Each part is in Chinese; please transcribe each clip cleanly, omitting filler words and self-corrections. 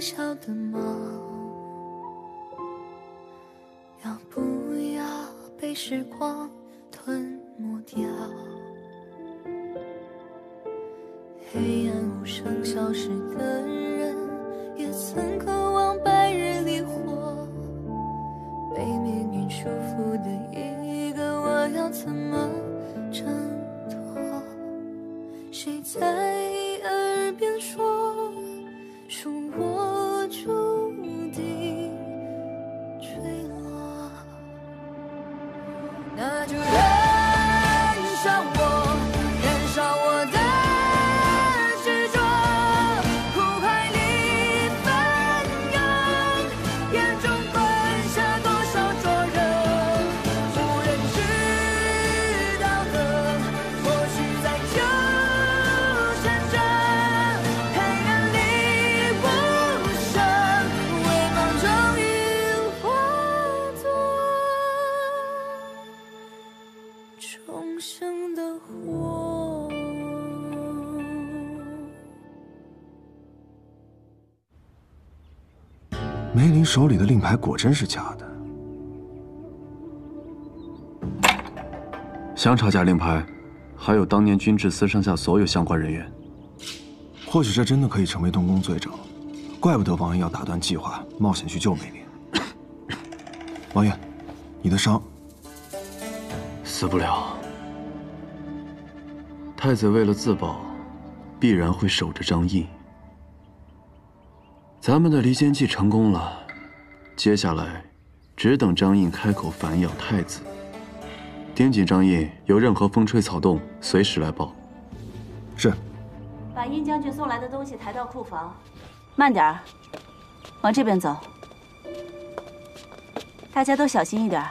小的吗？要不要被时光吞没掉？黑暗无声消失的人，也曾渴望白日里活。被命运束缚的一个我，要怎么挣脱？谁在耳边说我注定坠落？那就燃烧我，燃烧我的执着，苦海里翻涌，眼中灌下多少灼热，无人知道的，或许在纠缠着，黑暗里无声，微光终于化作重生的火。梅林手里的令牌果真是假的。想查假令牌，还有当年军制司上下所有相关人员。或许这真的可以成为动工罪证，怪不得王爷要打断计划，冒险去救梅林。王爷，你的伤死不了。太子为了自保，必然会守着张印。咱们的离间计成功了，接下来只等张印开口反咬太子。盯紧张印，有任何风吹草动，随时来报。是。把殷将军送来的东西抬到库房，慢点儿，往这边走。大家都小心一点。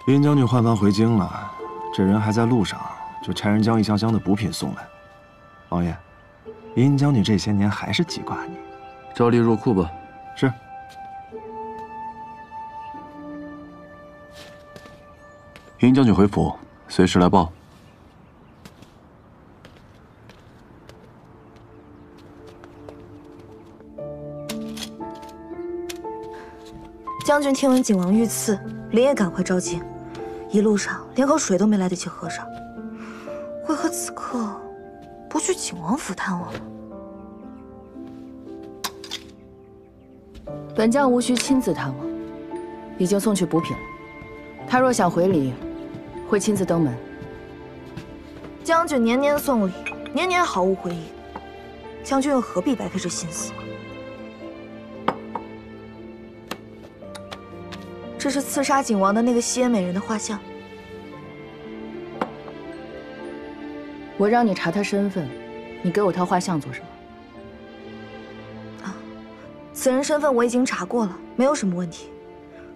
殷将军换班回京了，这人还在路上，就差人将一箱箱的补品送来。王爷，殷将军这些年还是记挂你。照例入库吧。是。殷将军回府，随时来报。将军听闻景王遇刺，连夜赶回召见，一路上连口水都没来得及喝上。为何此刻不去景王府探望了？本将无需亲自探望，已经送去补品了。他若想回礼，会亲自登门。将军年年送礼，年年毫无回应，将军又何必白费这心思？这是刺杀景王的那个西安美人的画像。我让你查他身份，你给我他画像做什么？啊，此人身份我已经查过了，没有什么问题。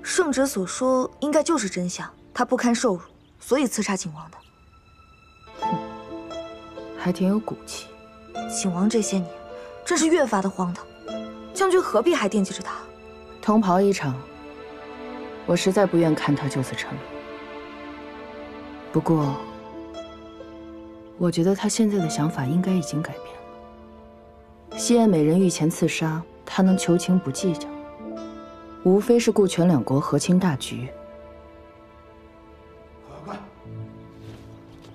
圣旨所说应该就是真相，他不堪受辱，所以刺杀景王的。哼，还挺有骨气。景王这些年真是越发的荒唐，将军何必还惦记着他？同袍一场，我实在不愿看他就此沉沦。不过，我觉得他现在的想法应该已经改变了。西安美人御前刺杀，他能求情不计较，无非是顾全两国和亲大局。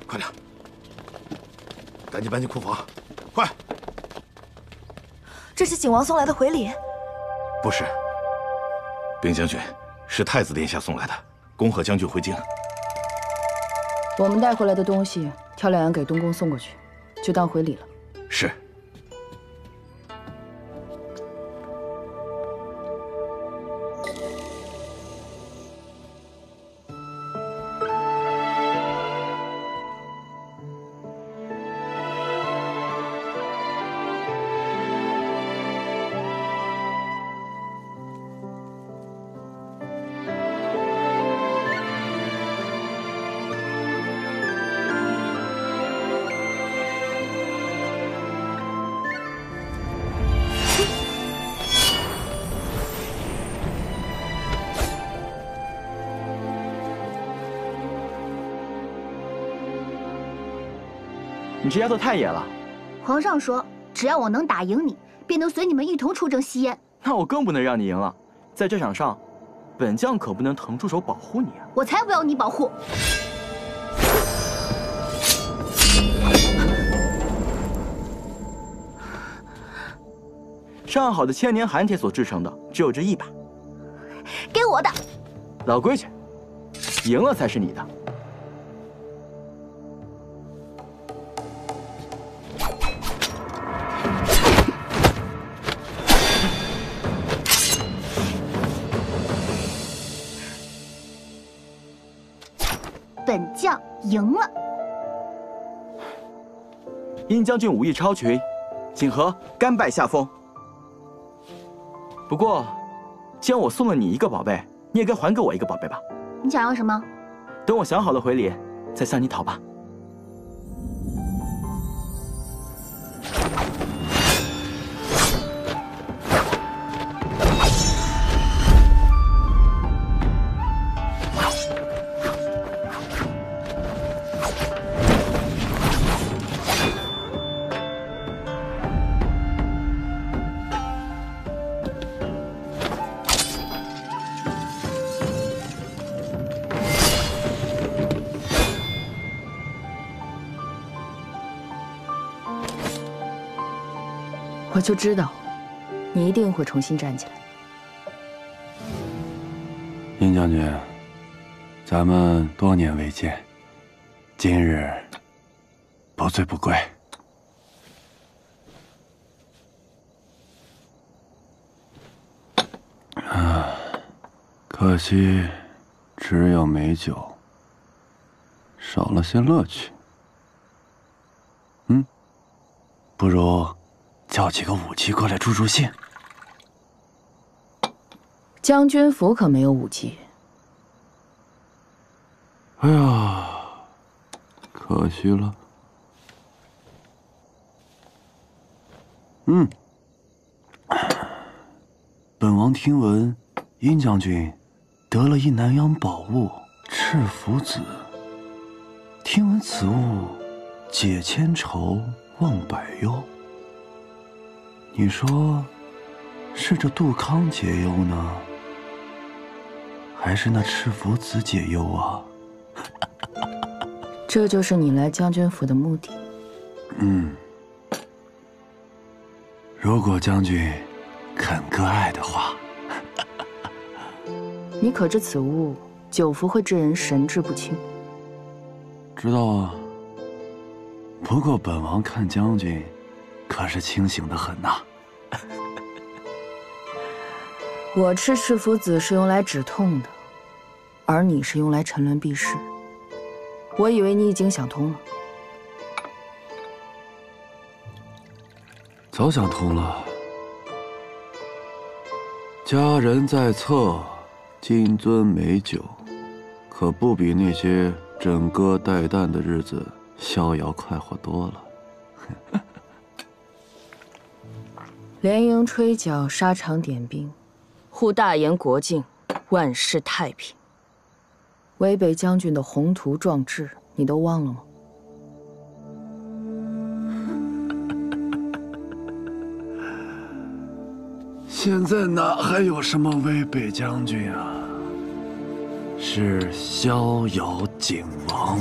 快点，赶紧搬进库房，快！这是景王送来的回礼？不是，禀将军，是太子殿下送来的，恭贺将军回京。我们带回来的东西，挑两样给东宫送过去，就当回礼了。是。你这丫头太野了。皇上说，只要我能打赢你，便能随你们一同出征西燕。那我更不能让你赢了。在这场上，本将可不能腾出手保护你啊！我才不要你保护！上好的千年寒铁所制成的，只有这一把。给我的。老规矩，赢了才是你的。本将赢了。殷将军武艺超群，锦和甘拜下风。不过，既然我送了你一个宝贝，你也该还给我一个宝贝吧。你想要什么？等我想好了回礼，再向你讨吧。我就知道，你一定会重新站起来。殷将军，咱们多年未见，今日不醉不归。可惜只有美酒，少了些乐趣。不如叫几个武姬过来助助兴。将军府可没有武姬。哎呀，可惜了。本王听闻殷将军得了一南洋宝物赤福子，听闻此物解千愁忘百忧。你说是这杜康解忧呢，还是那赤福子解忧啊？这就是你来将军府的目的。如果将军肯割爱的话。你可知此物久服会致人神志不清？知道啊。不过本王看将军可是清醒得很呐。我吃赤福子是用来止痛的，而你是用来沉沦避世。我以为你已经想通了。早想通了。佳人在侧，金樽美酒，可不比那些枕戈待旦的日子逍遥快活多了。连营吹角，沙场点兵，护大燕国境，万世太平。渭北将军的宏图壮志，你都忘了吗？现在哪还有什么渭北将军啊？是逍遥景王。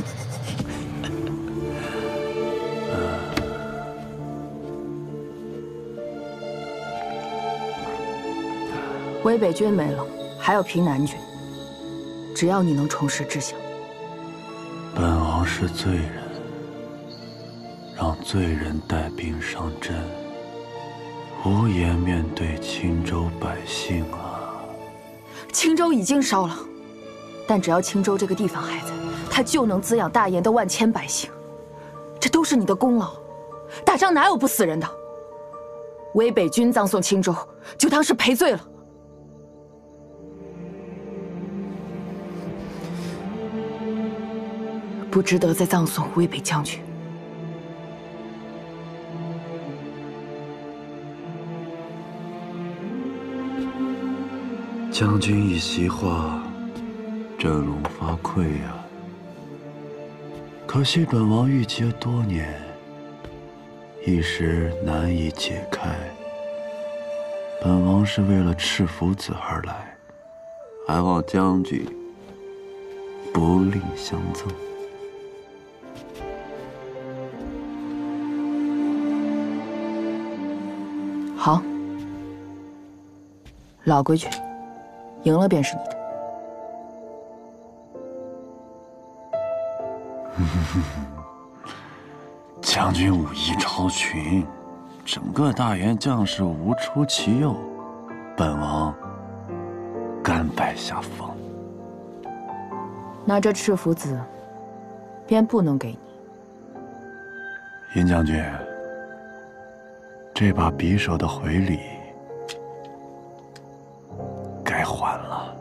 渭北军没了，还有平南军。只要你能重拾志向。本王是罪人，让罪人带兵上阵，无颜面对青州百姓啊！青州已经烧了，但只要青州这个地方还在，它就能滋养大燕的万千百姓，这都是你的功劳。打仗哪有不死人的？渭北军葬送青州，就当是赔罪了。不值得再葬送渭北将军。将军一席话，振聋发聩呀。可惜本王郁结多年，一时难以解开。本王是为了赤福子而来，还望将军不吝相赠。好，老规矩，赢了便是你的。将军武艺超群，整个大元将士无出其右，本王甘拜下风。那这赤福子便不能给你。殷将军，这把匕首的回礼该还了。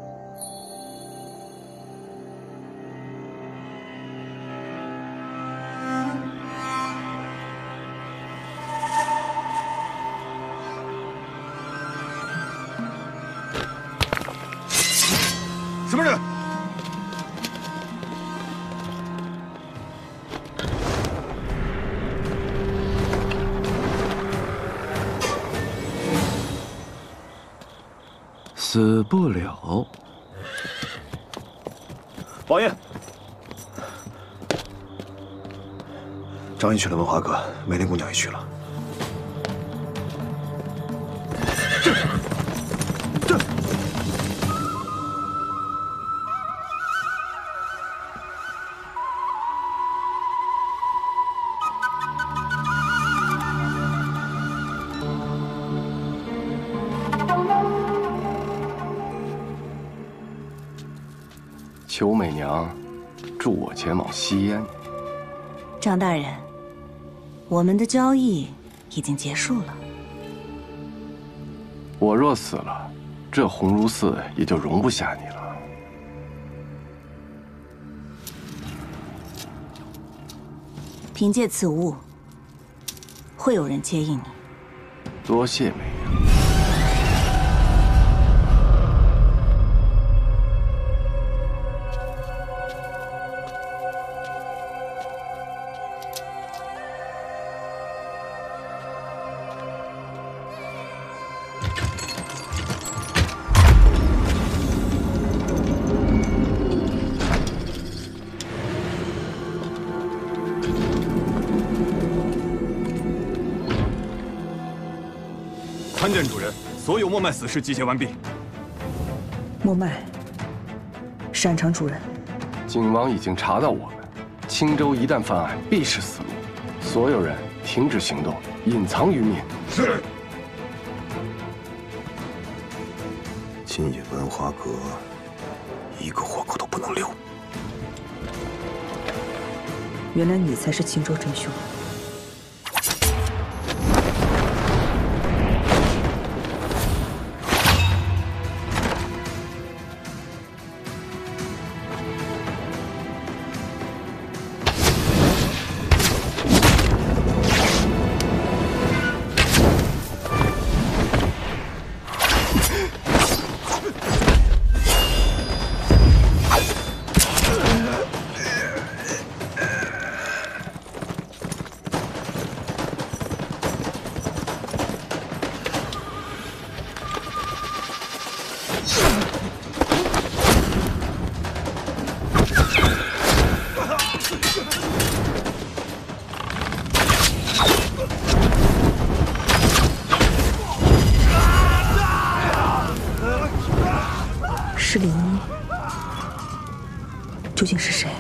什么人？死不了。王爷，张毅去了文华阁，梅林姑娘也去了。求美娘助我前往西燕。张大人，我们的交易已经结束了。我若死了，这鸿胪寺也就容不下你了。凭借此物，会有人接应你。多谢美娘。参见主人，所有末脉死士集结完毕。末脉，擅长主人。景王已经查到我们，青州一旦犯案，必是死路。所有人停止行动，隐藏于民。是。今夜文华阁，一个活口都不能留。原来你才是青州真凶。是林一，究竟是谁？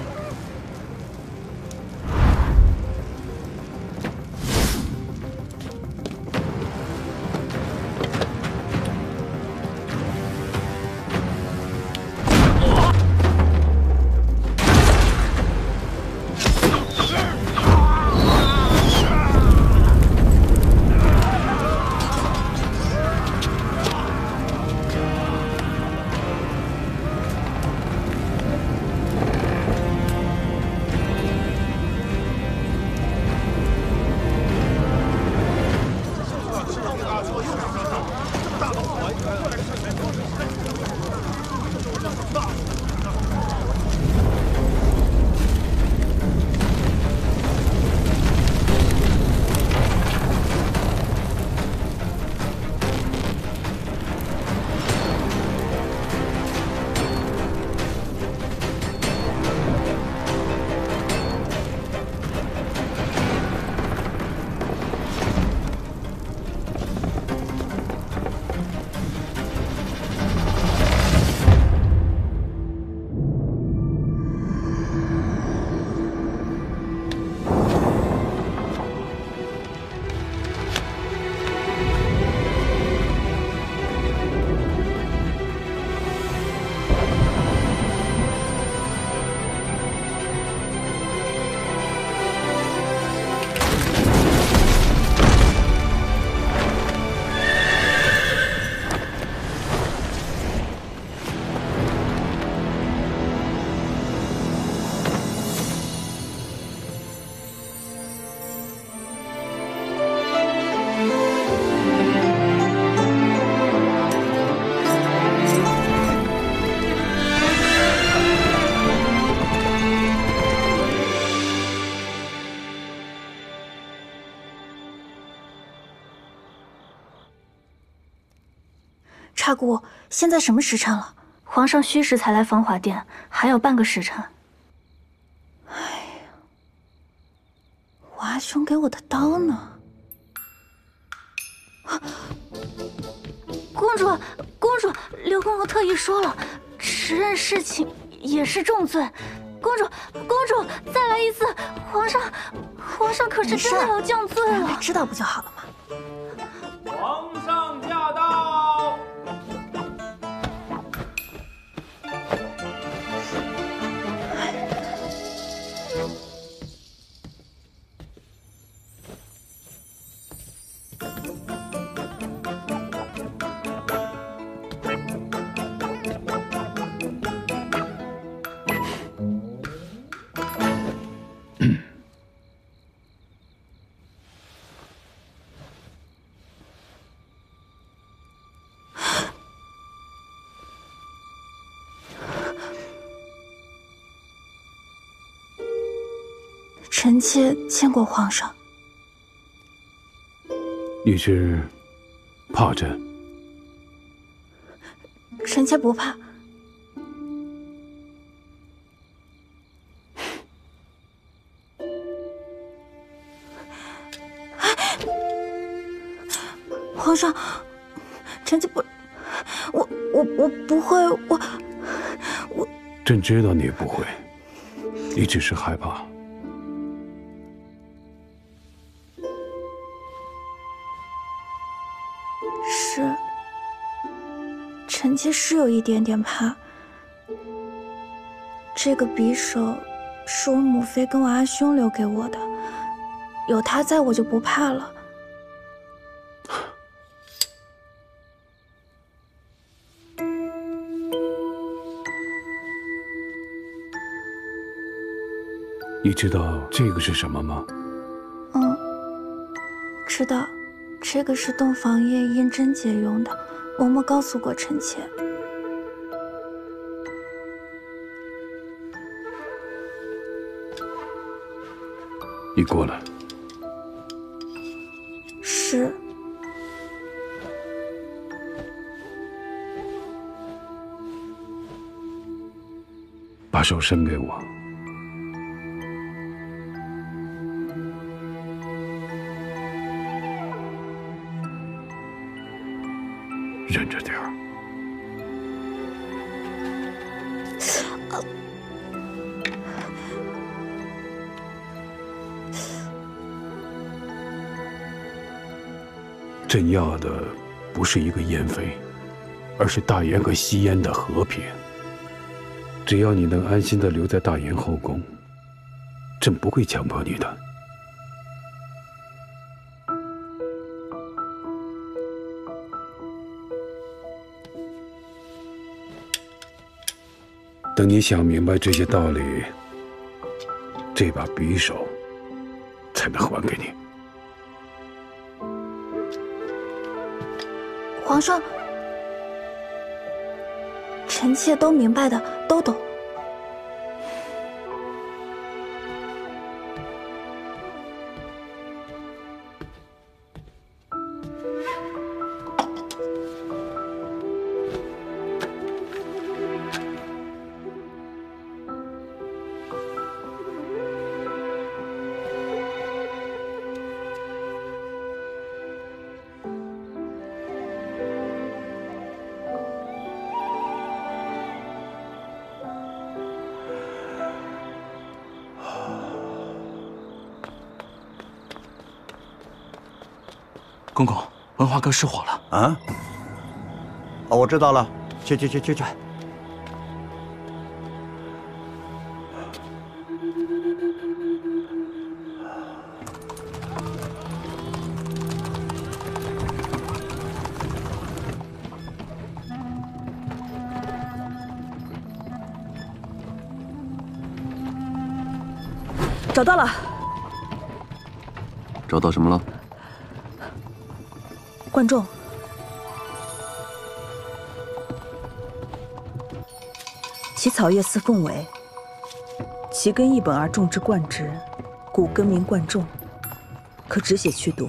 差姑，现在什么时辰了？皇上虚时才来芳华殿，还有半个时辰。哎呀，我阿兄给我的刀呢？公主，公主，刘公公特意说了，持刃侍寝也是重罪。公主，公主，再来一次！皇上可是真的要降罪了。让他知道不就好了吗？皇上驾到！臣妾见过皇上。你是怕朕？臣妾不怕。皇上，臣妾不，我不会，我。朕知道你不会，你只是害怕。是，臣妾是有一点点怕。这个匕首是我母妃跟我阿兄留给我的，有他在我就不怕了。你知道这个是什么吗？嗯，知道。这个是洞房夜胭脂姐用的，嬷嬷告诉过臣妾。你过来。是。把手伸给我。忍着点儿。朕要的不是一个燕妃，而是大燕和西燕的和平。只要你能安心地留在大燕后宫，朕不会强迫你的。等你想明白这些道理，这把匕首才能还给你。皇上，臣妾都明白的，都懂。公公，文华阁失火了啊！哦，我知道了，去！找到了。找到什么了？观众，其草叶似凤尾，其根一本而种之贯之，故根名贯众，可止血去毒。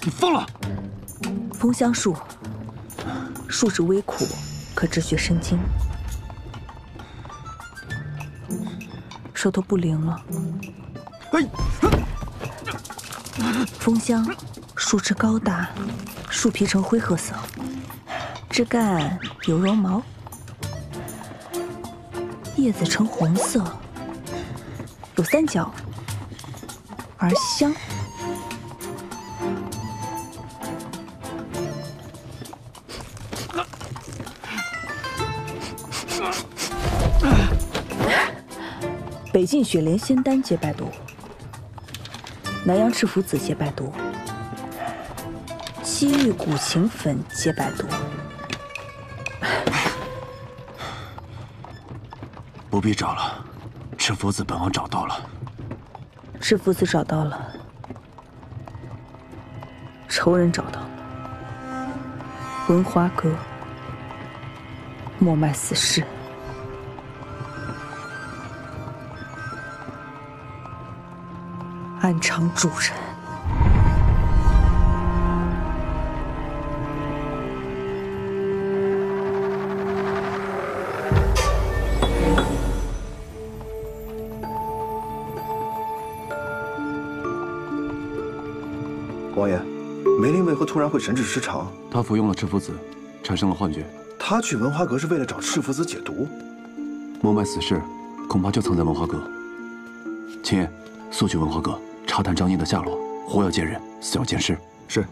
你疯了！枫香术，术质微苦，可治血生津。手头不灵了。枫香，树枝高大，树皮呈灰褐色，枝干有绒毛，叶子呈红色，有三角，而香。北境雪莲仙丹皆败毒，南阳赤符子皆败毒，西域古琴粉皆败毒。不必找了，赤符子本王找到了。赤符子找到了，仇人找到了。文华阁，莫脉死士。暗藏主人。王爷，梅林为何突然会神志失常？他服用了赤符子，产生了幻觉。他去文华阁是为了找赤符子解毒？莫脉死士恐怕就藏在文华阁。秦爷，速去文华阁查探张燕的下落，活要见人，死要见尸。是。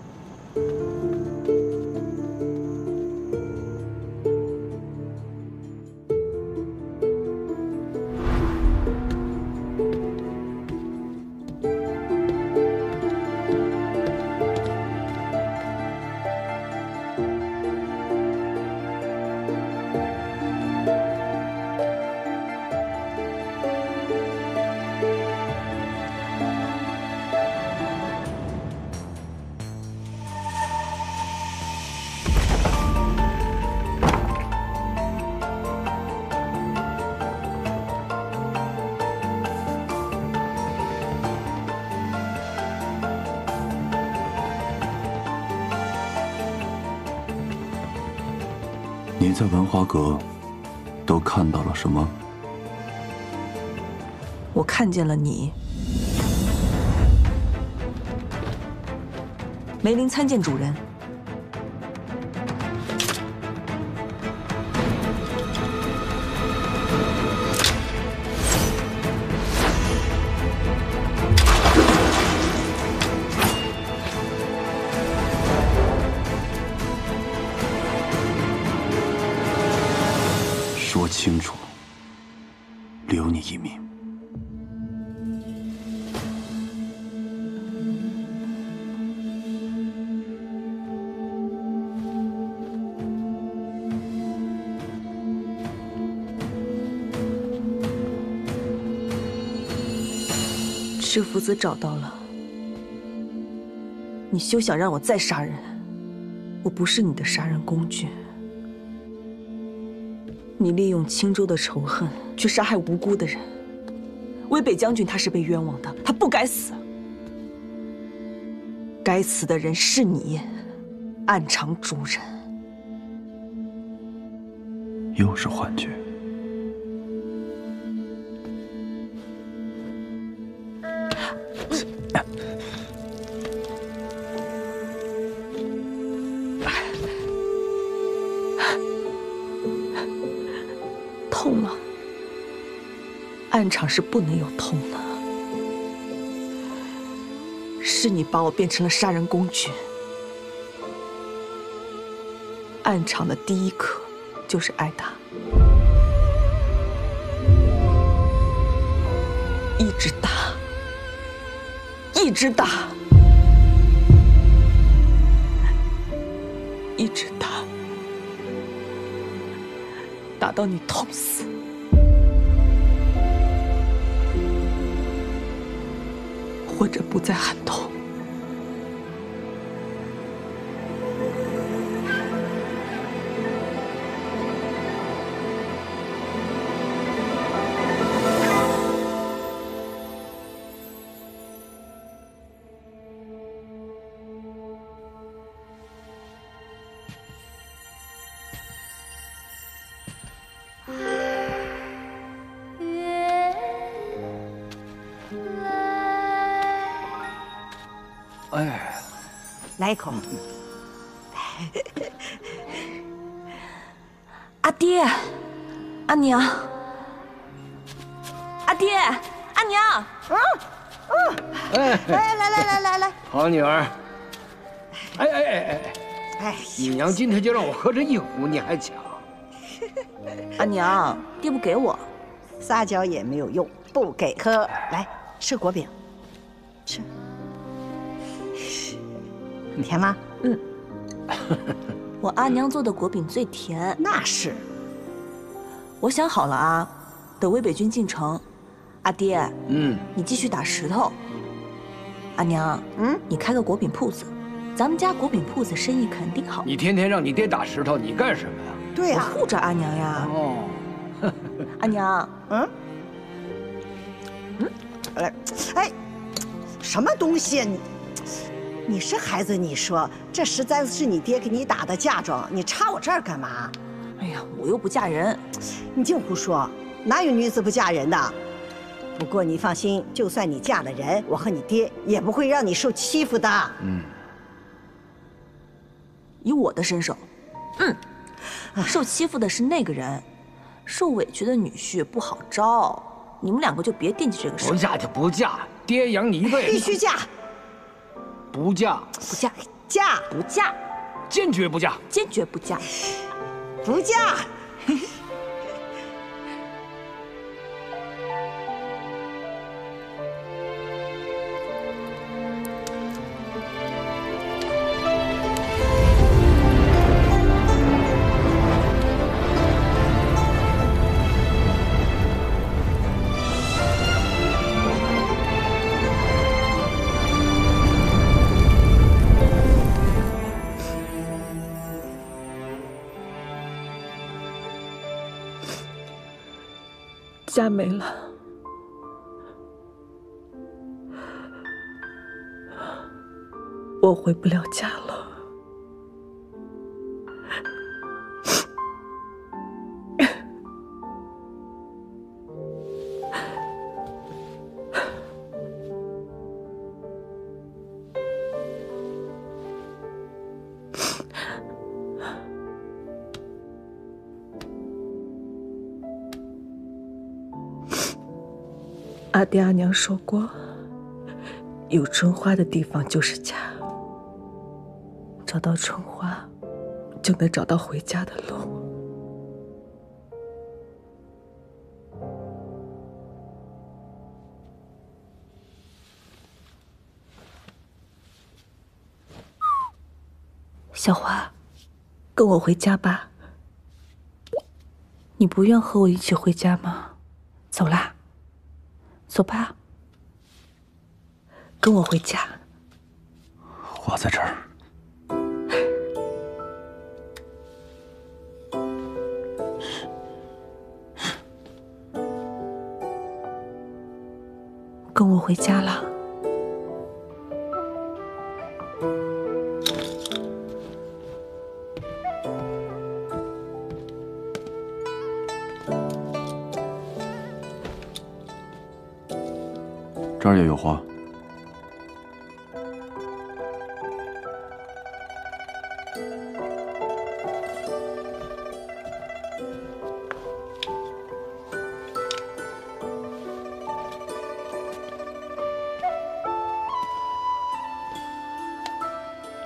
你在文华阁都看到了什么？我看见了你。梅林参见主人。说清楚，留你一命。赤符子找到了，你休想让我再杀人！我不是你的杀人工具。你利用青州的仇恨去杀害无辜的人，魏北将军他是被冤枉的，他不该死。该死的人是你，暗藏主人。又是幻觉。痛了，暗场是不能有痛的。是你把我变成了杀人工具。暗场的第一课就是挨打，一直打，一直打，一直打。打到你痛死，或者不再喊痛。哎，来一口。阿爹，阿娘，阿爹，阿娘，哎，来，好女儿。哎，你娘今天就让我喝这一壶，你还抢？阿娘，爹不给我，撒娇也没有用，不给喝。来，吃果饼，吃。甜吗？嗯。我阿娘做的果饼最甜。那是。我想好了啊，等魏北军进城，阿爹，你继续打石头。阿娘，你开个果饼铺子，咱们家果饼铺子生意肯定好。你天天让你爹打石头，你干什么呀？对呀，我护着阿娘呀。哦，阿娘，哎，什么东西？你是孩子，你说这实在是你爹给你打的嫁妆，你插我这儿干嘛？哎呀，我又不嫁人，你净胡说，哪有女子不嫁人的？不过你放心，就算你嫁了人，我和你爹也不会让你受欺负的。以我的身手，受欺负的是那个人，受委屈的女婿不好招。你们两个就别惦记这个事。不嫁就不嫁，爹养你一辈子。必须嫁。不嫁，不嫁，嫁，不嫁，坚决不嫁，坚决不嫁，不嫁。家没了，我回不了家了。阿爹阿娘说过，有春花的地方就是家。找到春花，就能找到回家的路。小花，跟我回家吧。你不愿和我一起回家吗？走啦。走吧，跟我回家。我在这儿。跟我回家了。这儿也有花。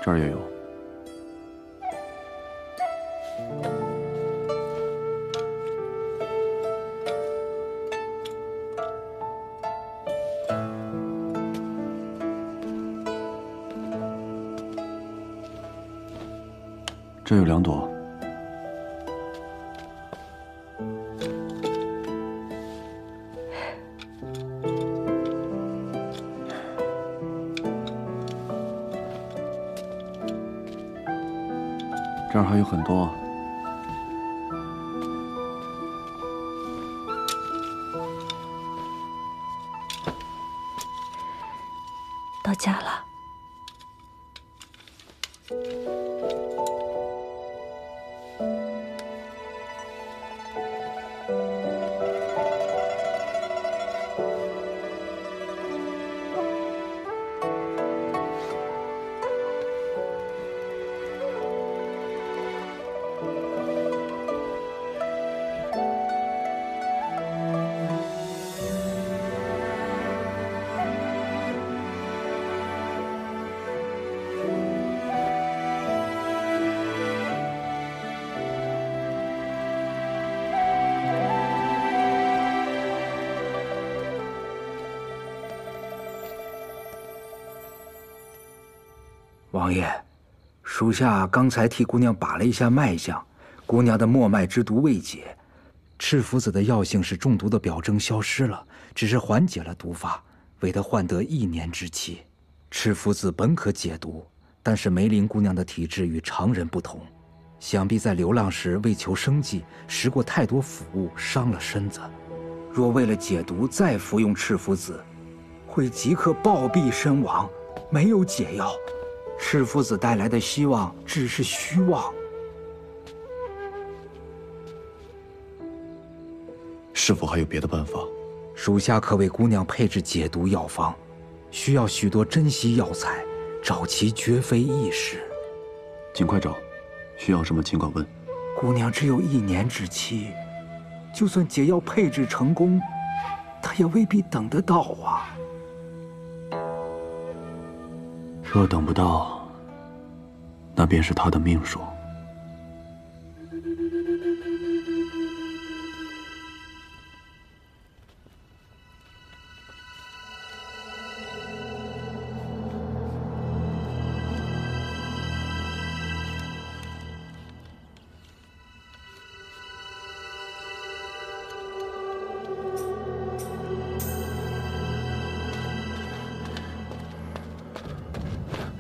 这儿也有。这有2朵。这儿还有很多。到家了。王爷，属下刚才替姑娘把了一下脉象，姑娘的末脉之毒未解，赤福子的药性使中毒的表征消失了，只是缓解了毒发，为她换得1年之期。赤福子本可解毒，但是梅林姑娘的体质与常人不同，想必在流浪时为求生计，食过太多腐物，伤了身子。若为了解毒再服用赤福子，会即刻暴毙身亡，没有解药。赤福子带来的希望只是虚妄。是否还有别的办法？属下可为姑娘配置解毒药方，需要许多珍稀药材，找其绝非易事。尽快找，需要什么尽管问。姑娘只有1年之期，就算解药配置成功，她也未必等得到啊。若等不到，那便是她的命数。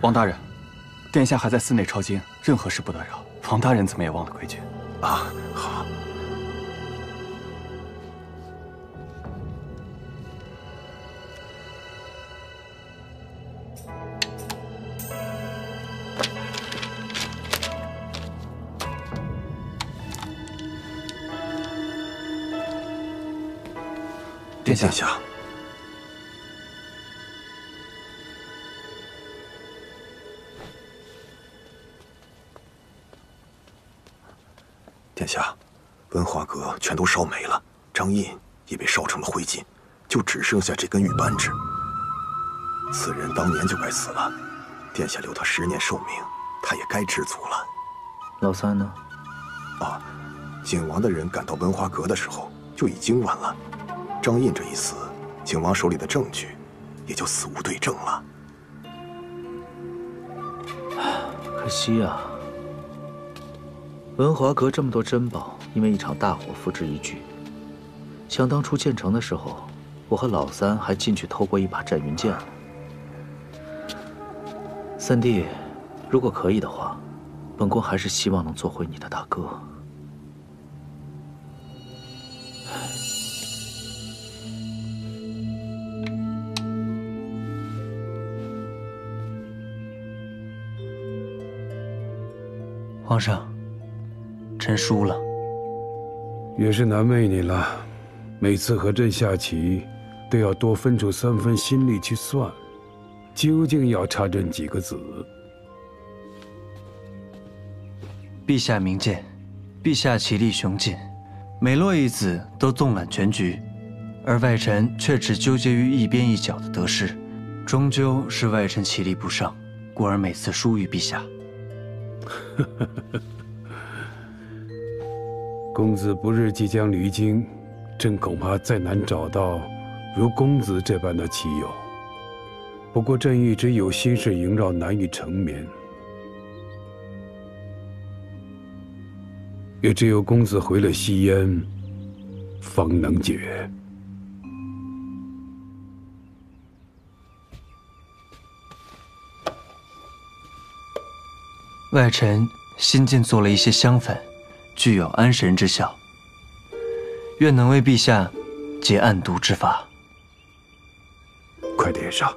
王大人，殿下还在寺内抄经，任何事不得扰。王大人怎么也忘了规矩啊？好。殿下。殿下，文华阁全都烧没了，张印也被烧成了灰烬，就只剩下这根玉扳指。此人当年就该死了，殿下留他10年寿命，他也该知足了。老三呢？啊，景王的人赶到文华阁的时候就已经晚了。张印这一死，景王手里的证据也就死无对证了。可惜啊。文华阁这么多珍宝，因为一场大火付之一炬。想当初建成的时候，我和老三还进去偷过一把战云剑呢。三弟，如果可以的话，本宫还是希望能做回你的大哥。皇上。朕输了，也是难为你了。每次和朕下棋，都要多分出3分心力去算，究竟要差朕几个子。陛下明鉴，陛下棋力雄劲，每落一子都纵览全局，而外臣却只纠结于一边一角的得失，终究是外臣棋力不上，故而每次输于陛下。公子不日即将离京，朕恐怕再难找到如公子这般的棋友。不过朕一直有心事萦绕，难以成眠。也只有公子回了西燕，方能解。外臣新进做了一些香粉。具有安神之效，愿能为陛下解暗毒之法。快点上。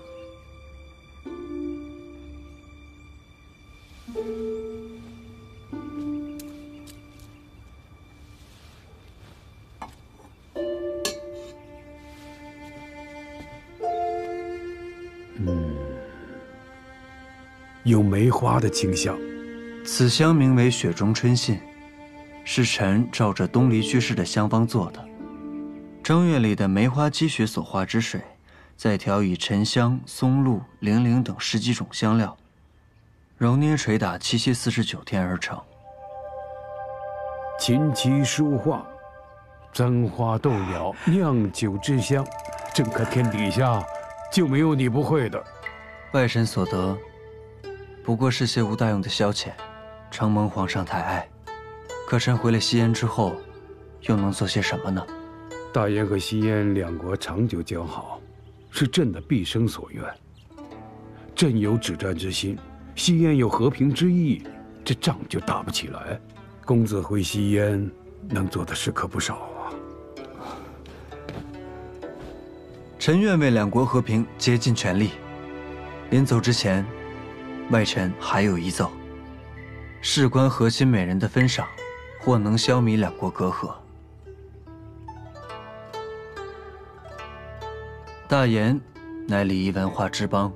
有梅花的清香。此香名为雪中春信。是臣照着东篱居士的香方做的，正月里的梅花积雪所化之水，再调以沉香、松露、茗苓等10几种香料，揉捏捶打7期49天而成。琴棋书画、簪花斗鸟、酿酒之香，整个天底下就没有你不会的。外臣所得，不过是些无大用的消遣，承蒙皇上太爱。可臣回了西燕之后，又能做些什么呢？大燕和西燕两国长久交好，是朕的毕生所愿。朕有止战之心，西燕有和平之意，这仗就打不起来。公子回西燕，能做的事可不少啊。臣愿为两国和平竭尽全力。临走之前，外臣还有一奏：事关和亲美人的分赏，或能消弭两国隔阂。大言乃礼仪文化之邦，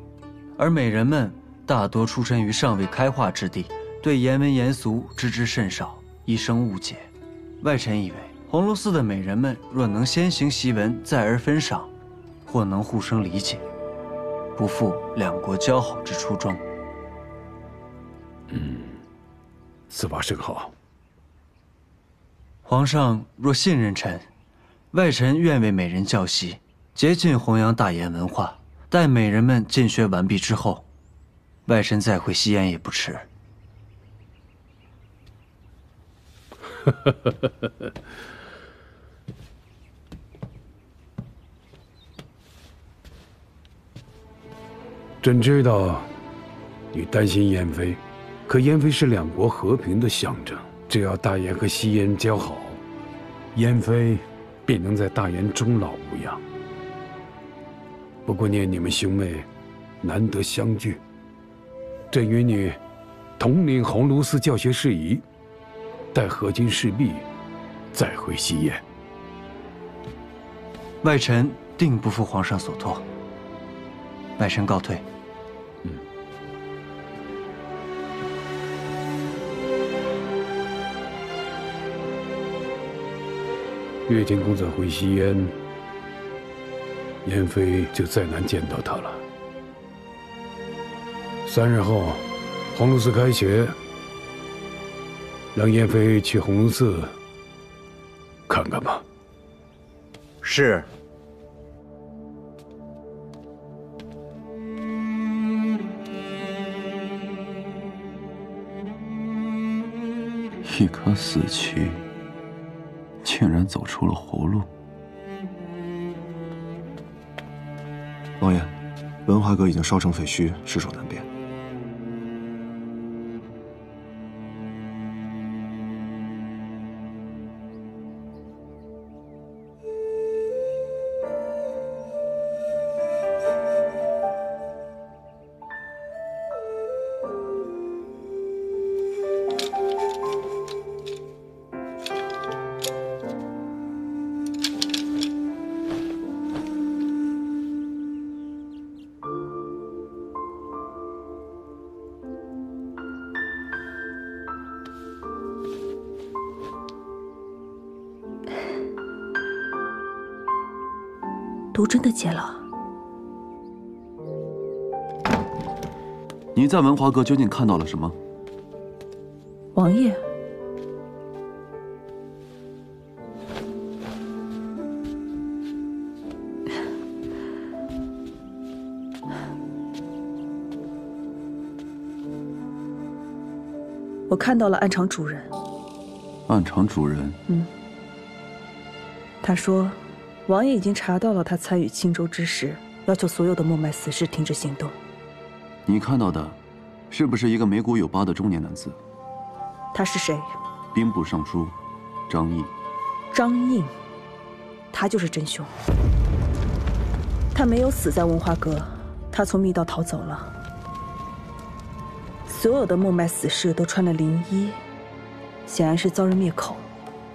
而美人们大多出身于尚未开化之地，对言文言俗知之甚少，一生误解。外臣以为，鸿胪寺的美人们若能先行习文，再而分赏，或能互生理解，不负两国交好之初衷。此法甚好。皇上若信任臣，外臣愿为美人教习，竭尽弘扬大言文化。待美人们进学完毕之后，外臣再回西燕也不迟。朕知道你担心燕妃，可燕妃是两国和平的象征。只要大燕和西燕交好，燕妃必能在大燕终老无恙。不过念你们兄妹难得相聚，朕与你统领鸿胪寺教学事宜，待和亲事毕，再回西燕。外臣定不负皇上所托。外臣告退。越近公子回西燕，燕妃就再难见到他了。3日后，鸿胪寺开学，让燕妃去鸿胪寺看看吧。是。一颗死棋，竟然走出了活路。王爷，文华阁已经烧成废墟，尸首难辨。毒真的解了？你在文华阁究竟看到了什么？王爷，我看到了暗场主人。暗场主人？他说，王爷已经查到了他参与青州之事，要求所有的默脉死士停止行动。你看到的，是不是一个眉骨有疤的中年男子？他是谁？兵部尚书张印。张印，他就是真凶。他没有死在文华阁，他从密道逃走了。所有的默脉死士都穿了灵衣，显然是遭人灭口。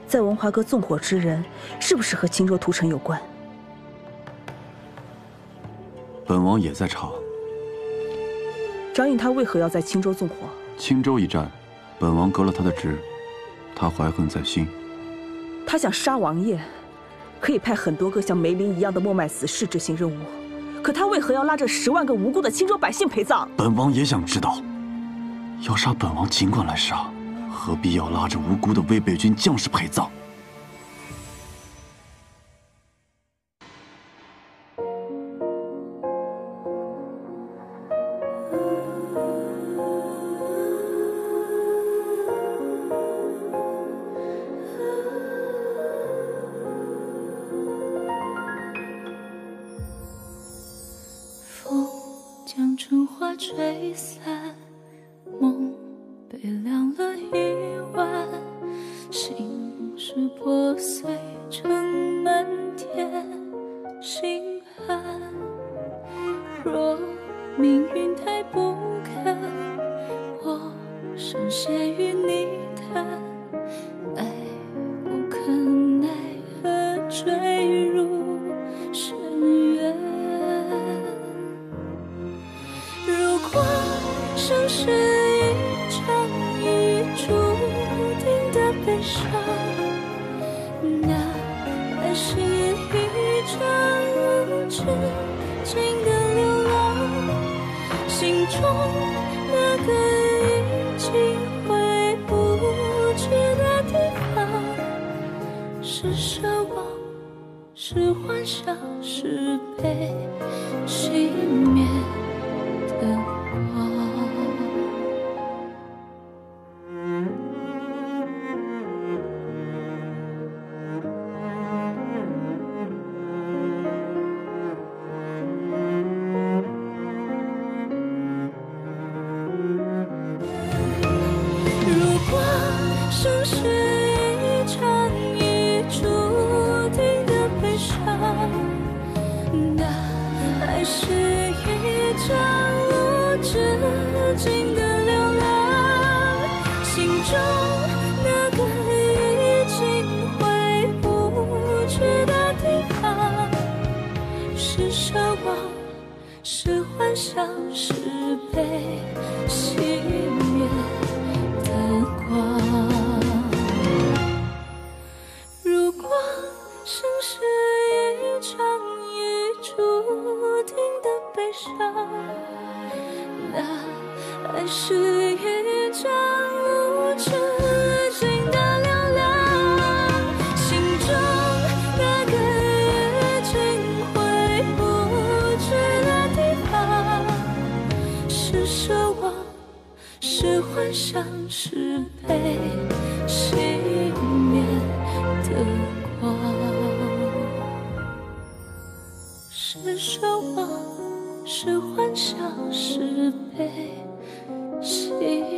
在文华阁纵火之人，是不是和青州屠城有关？本王也在查。张印他为何要在青州纵火？青州一战，本王革了他的职，他怀恨在心。他想杀王爷，可以派很多个像梅林一样的默脉死士执行任务，可他为何要拉着10万个无辜的青州百姓陪葬？本王也想知道。要杀本王尽管来杀，何必要拉着无辜的魏北军将士陪葬？吹散，梦被凉了一晚，心事破碎成漫天星汉。若命运太不堪，我深陷于泥潭，爱无可奈何坠入深渊。如果生是一场已注定的悲伤，那爱是一场无止境的流浪。心中那个已经回不去的地方，是奢望，是幻想，是被熄灭的光。如果生是一场已注定的悲伤，那爱是一场无止境的流浪。心中那个已经回不去的地方，是奢望，是幻想，是被熄灭的光。如果生是一场已注定的悲伤，那爱是一场无止境的流浪。心中那个已经回不去的地方，是奢望，是幻想，是被熄灭的光。是奢望，是幻想，是被熄灭。